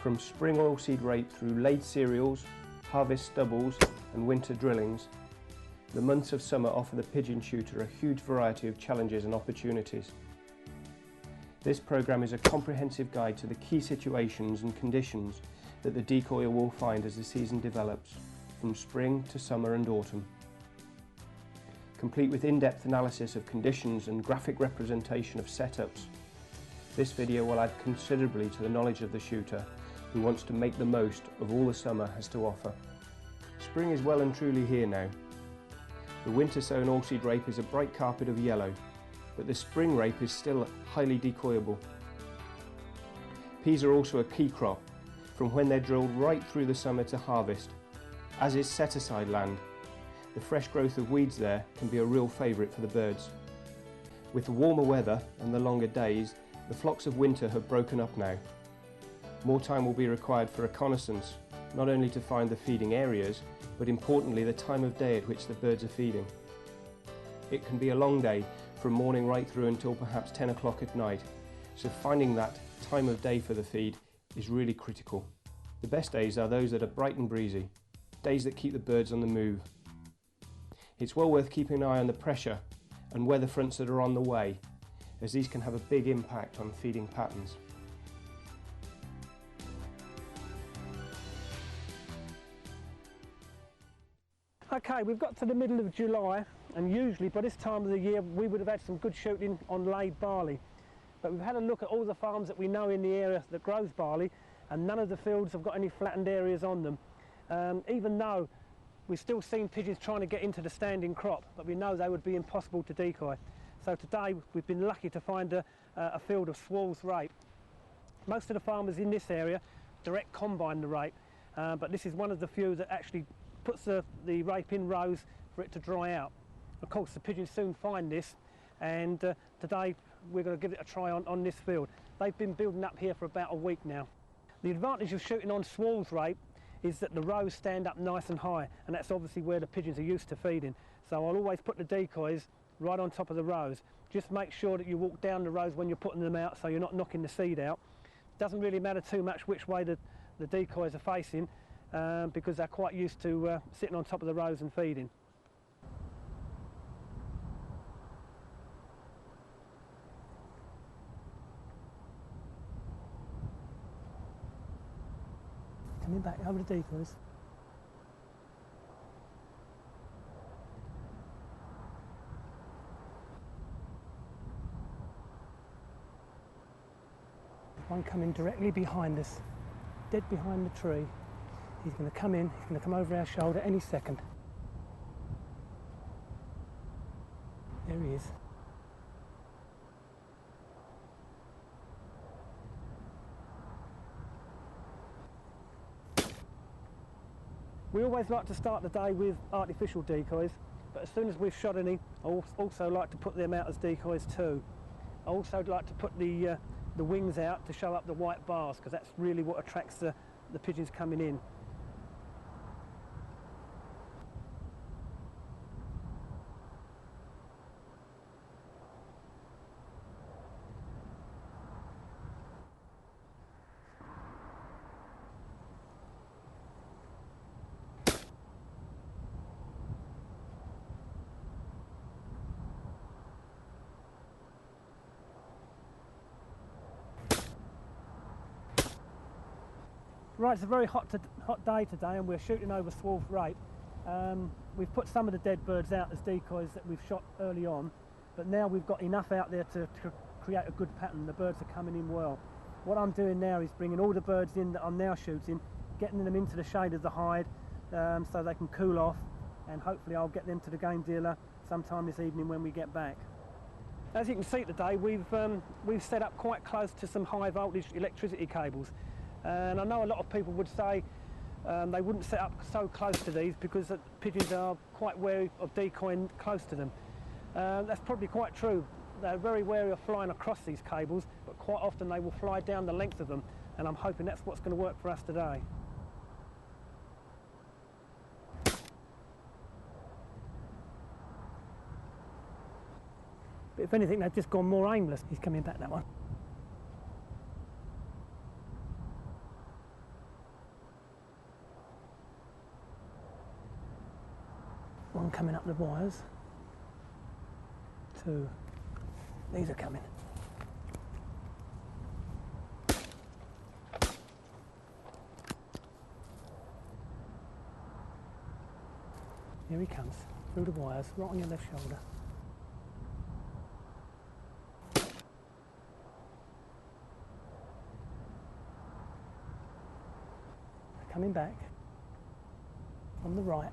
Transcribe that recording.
From spring oilseed rape through laid cereals, harvest stubbles and winter drillings, the months of summer offer the pigeon shooter a huge variety of challenges and opportunities. This programme is a comprehensive guide to the key situations and conditions that the decoyer will find as the season develops, from spring to summer and autumn. Complete with in-depth analysis of conditions and graphic representation of setups, this video will add considerably to the knowledge of the shooter who wants to make the most of all the summer has to offer. Spring is well and truly here now. The winter sown oilseed rape is a bright carpet of yellow, but the spring rape is still highly decoyable. Peas are also a key crop, from when they're drilled right through the summer to harvest, as is set-aside land. The fresh growth of weeds there can be a real favourite for the birds. With the warmer weather and the longer days, the flocks of winter have broken up now. More time will be required for reconnaissance, not only to find the feeding areas, but importantly the time of day at which the birds are feeding. It can be a long day, from morning right through until perhaps 10 o'clock at night, so finding that time of day for the feed is really critical. The best days are those that are bright and breezy, days that keep the birds on the move. It's well worth keeping an eye on the pressure and weather fronts that are on the way, as these can have a big impact on feeding patterns. Okay, we've got to the middle of July, and usually by this time of the year we would have had some good shooting on laid barley. But we've had a look at all the farms that we know in the area that grows barley, and none of the fields have got any flattened areas on them. Even though we've still seen pigeons trying to get into the standing crop, but we know they would be impossible to decoy. So today we've been lucky to find a field of swallows rape. Most of the farmers in this area direct combine the rape, but this is one of the few that actually puts the rape in rows for it to dry out. Of course the pigeons soon find this, and today we're going to give it a try on this field. They've been building up here for about a week now. The advantage of shooting on swallows rape is that the rows stand up nice and high, and that's obviously where the pigeons are used to feeding. So I'll always put the decoys right on top of the rows. Just make sure that you walk down the rows when you're putting them out, so you're not knocking the seed out. Doesn't really matter too much which way the decoys are facing, because they're quite used to sitting on top of the rows and feeding. Coming back over the decoys. One coming directly behind us, dead behind the tree. He's going to come in, he's going to come over our shoulder any second. There he is. We always like to start the day with artificial decoys, but as soon as we've shot any, I also like to put them out as decoys too. I also like to put the wings out to show up the white bars, because that's really what attracts the pigeons coming in. Right, it's a very hot day today, and we're shooting over swallows rape. We've put some of the dead birds out as decoys that we've shot early on, but now we've got enough out there to create a good pattern. The birds are coming in well. What I'm doing now is bringing all the birds in that I'm now shooting, getting them into the shade of the hide so they can cool off, and hopefully I'll get them to the game dealer sometime this evening when we get back. As you can see today, we've set up quite close to some high voltage electricity cables. And I know a lot of people would say they wouldn't set up so close to these because the pigeons are quite wary of decoying close to them. That's probably quite true. They're very wary of flying across these cables, but quite often they will fly down the length of them, and I'm hoping that's what's going to work for us today. But if anything, they've just gone more aimless. He's coming back, that one. One coming up the wires. Two. These are coming. Here he comes, through the wires, right on your left shoulder. Coming back, on the right.